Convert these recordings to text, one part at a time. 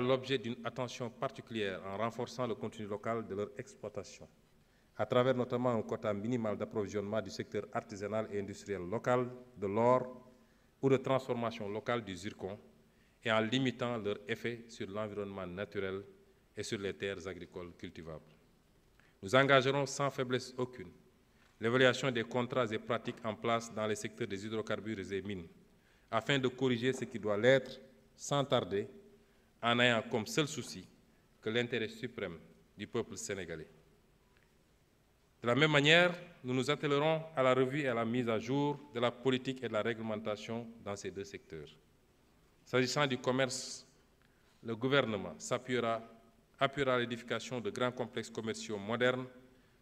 l'objet d'une attention particulière en renforçant le contenu local de leur exploitation, à travers notamment un quota minimal d'approvisionnement du secteur artisanal et industriel local de l'or ou de transformation locale du zircon, et en limitant leur effet sur l'environnement naturel et sur les terres agricoles cultivables. Nous engagerons sans faiblesse aucune l'évaluation des contrats et pratiques en place dans les secteurs des hydrocarbures et mines, afin de corriger ce qui doit l'être sans tarder, en ayant comme seul souci que l'intérêt suprême du peuple sénégalais. De la même manière, nous nous attellerons à la revue et à la mise à jour de la politique et de la réglementation dans ces deux secteurs. S'agissant du commerce, le gouvernement appuiera l'édification de grands complexes commerciaux modernes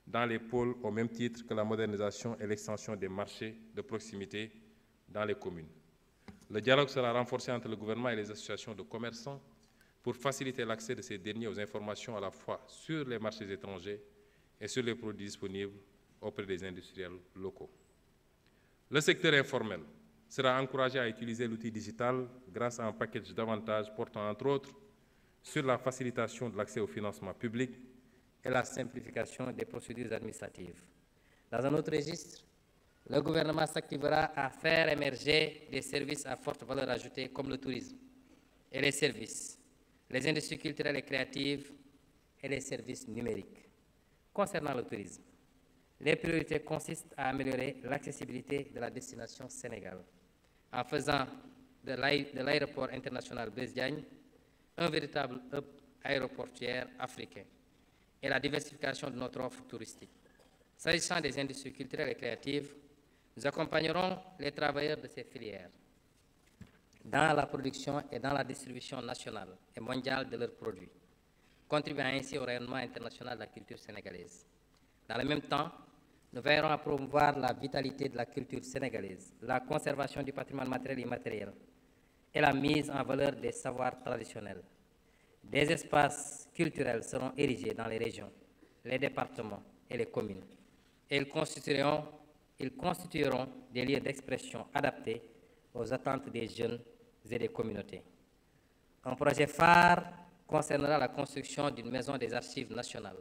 dans les pôles au même titre que la modernisation et l'extension des marchés de proximité dans les communes. Le dialogue sera renforcé entre le gouvernement et les associations de commerçants pour faciliter l'accès de ces derniers aux informations à la fois sur les marchés étrangers et sur les produits disponibles auprès des industriels locaux. Le secteur informel sera encouragé à utiliser l'outil digital grâce à un package d'avantages portant entre autres sur la facilitation de l'accès au financement public et la simplification des procédures administratives. Dans un autre registre, le gouvernement s'activera à faire émerger des services à forte valeur ajoutée comme le tourisme et les services, les industries culturelles et créatives et les services numériques. Concernant le tourisme, les priorités consistent à améliorer l'accessibilité de la destination Sénégal en faisant de l'aéroport international Blaise Diagne un véritable hub aéroportuaire africain et la diversification de notre offre touristique. S'agissant des industries culturelles et créatives, nous accompagnerons les travailleurs de ces filières dans la production et dans la distribution nationale et mondiale de leurs produits, contribuant ainsi au rayonnement international de la culture sénégalaise. Dans le même temps, nous veillerons à promouvoir la vitalité de la culture sénégalaise, la conservation du patrimoine matériel et immatériel et la mise en valeur des savoirs traditionnels. Des espaces culturels seront érigés dans les régions, les départements et les communes. Et ils constitueront des lieux d'expression adaptés aux attentes des jeunes et des communautés. Un projet phare concernera la construction d'une maison des archives nationales,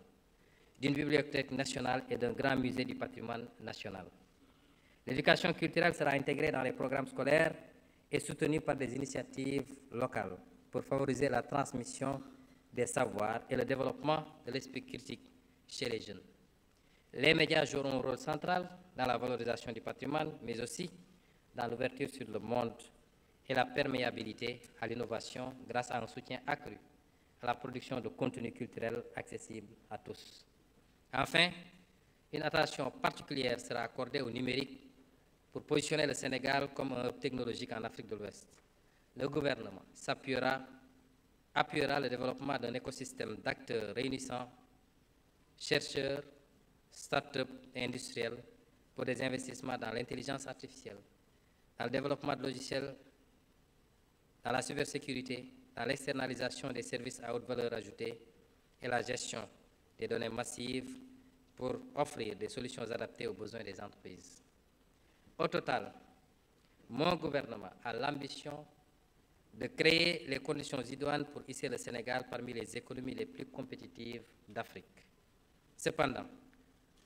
d'une bibliothèque nationale et d'un grand musée du patrimoine national. L'éducation culturelle sera intégrée dans les programmes scolaires et soutenue par des initiatives locales pour favoriser la transmission des savoirs et le développement de l'esprit critique chez les jeunes. Les médias joueront un rôle central dans la valorisation du patrimoine, mais aussi dans l'ouverture sur le monde et la perméabilité à l'innovation grâce à un soutien accru à la production de contenus culturels accessibles à tous. Enfin, une attention particulière sera accordée au numérique pour positionner le Sénégal comme un hub technologique en Afrique de l'Ouest. Le gouvernement appuiera le développement d'un écosystème d'acteurs réunissant chercheurs, start-up et industriels pour des investissements dans l'intelligence artificielle, dans le développement de logiciels, dans la cybersécurité, dans l'externalisation des services à haute valeur ajoutée et la gestion des données massives pour offrir des solutions adaptées aux besoins des entreprises. Au total, mon gouvernement a l'ambition de créer les conditions idoines pour hisser le Sénégal parmi les économies les plus compétitives d'Afrique. Cependant,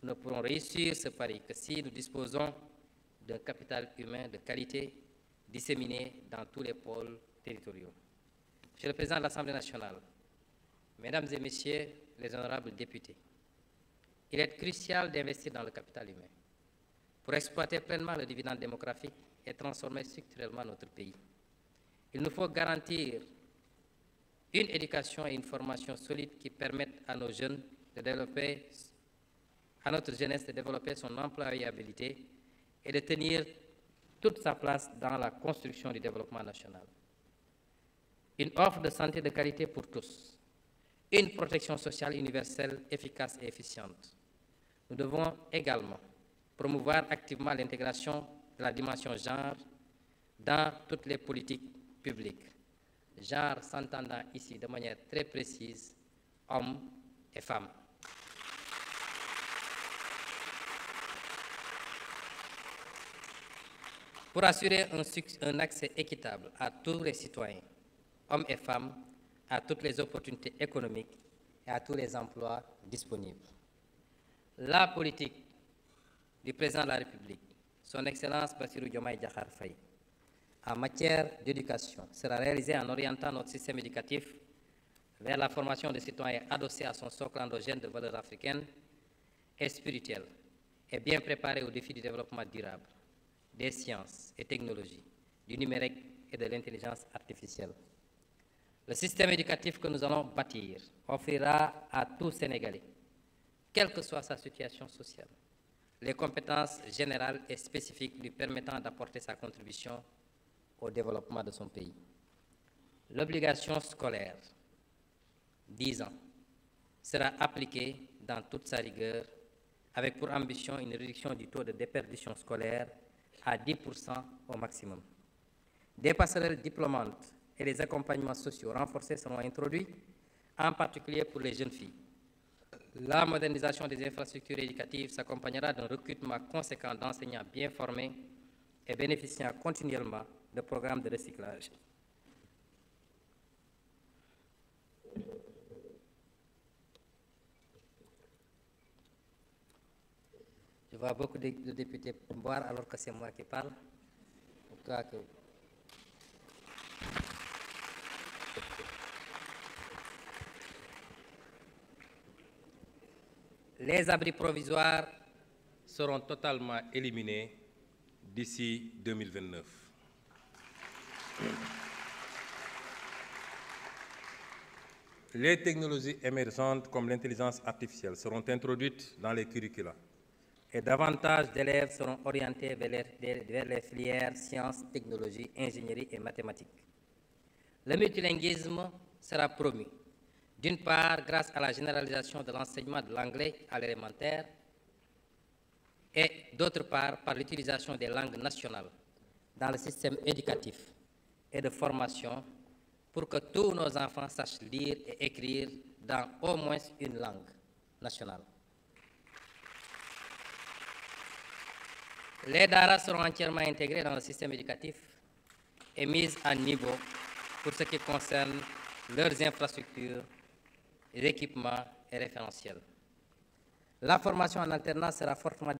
nous ne pourrons réussir ce pari que si nous disposons d'un capital humain de qualité disséminé dans tous les pôles territoriaux. Monsieur le Président de l'Assemblée nationale, Mesdames et Messieurs les honorables députés, il est crucial d'investir dans le capital humain pour exploiter pleinement le dividende démographique et transformer structurellement notre pays. Il nous faut garantir une éducation et une formation solide qui permettent à nos jeunes de développer, à notre jeunesse de développer son employabilité et de tenir toute sa place dans la construction du développement national. Une offre de santé de qualité pour tous, une protection sociale universelle efficace et efficiente. Nous devons également promouvoir activement l'intégration de la dimension genre dans toutes les politiques publiques. Genre s'entendant ici de manière très précise, hommes et femmes. Pour assurer un accès équitable à tous les citoyens, hommes et femmes, à toutes les opportunités économiques et à tous les emplois disponibles. La politique du président de la République, son Excellence Bassirou Diomaye Diakhar Faye, en matière d'éducation sera réalisée en orientant notre système éducatif vers la formation des citoyens adossés à son socle endogène de valeurs africaines et spirituelles et bien préparés aux défis du développement durable, des sciences et technologies, du numérique et de l'intelligence artificielle. Le système éducatif que nous allons bâtir offrira à tout Sénégalais, quelle que soit sa situation sociale, les compétences générales et spécifiques lui permettant d'apporter sa contribution au développement de son pays. L'obligation scolaire, 10 ans, sera appliquée dans toute sa rigueur, avec pour ambition une réduction du taux de déperdition scolaire à 10% au maximum. Des passerelles diplômantes et des accompagnements sociaux renforcés seront introduits, en particulier pour les jeunes filles. La modernisation des infrastructures éducatives s'accompagnera d'un recrutement conséquent d'enseignants bien formés et bénéficiant continuellement de programmes de recyclage. Je vois beaucoup de députés boire alors que c'est moi qui parle. En tout cas que... Les abris provisoires seront totalement éliminés d'ici 2029. Les technologies émergentes comme l'intelligence artificielle seront introduites dans les curricula. Et davantage d'élèves seront orientés vers les filières sciences, technologies, ingénierie et mathématiques. Le multilinguisme sera promu, d'une part grâce à la généralisation de l'enseignement de l'anglais à l'élémentaire et d'autre part par l'utilisation des langues nationales dans le système éducatif et de formation pour que tous nos enfants sachent lire et écrire dans au moins une langue nationale. Les daara seront entièrement intégrés dans le système éducatif et mis à niveau pour ce qui concerne leurs infrastructures, équipements et référentiels. La formation en alternance sera fortement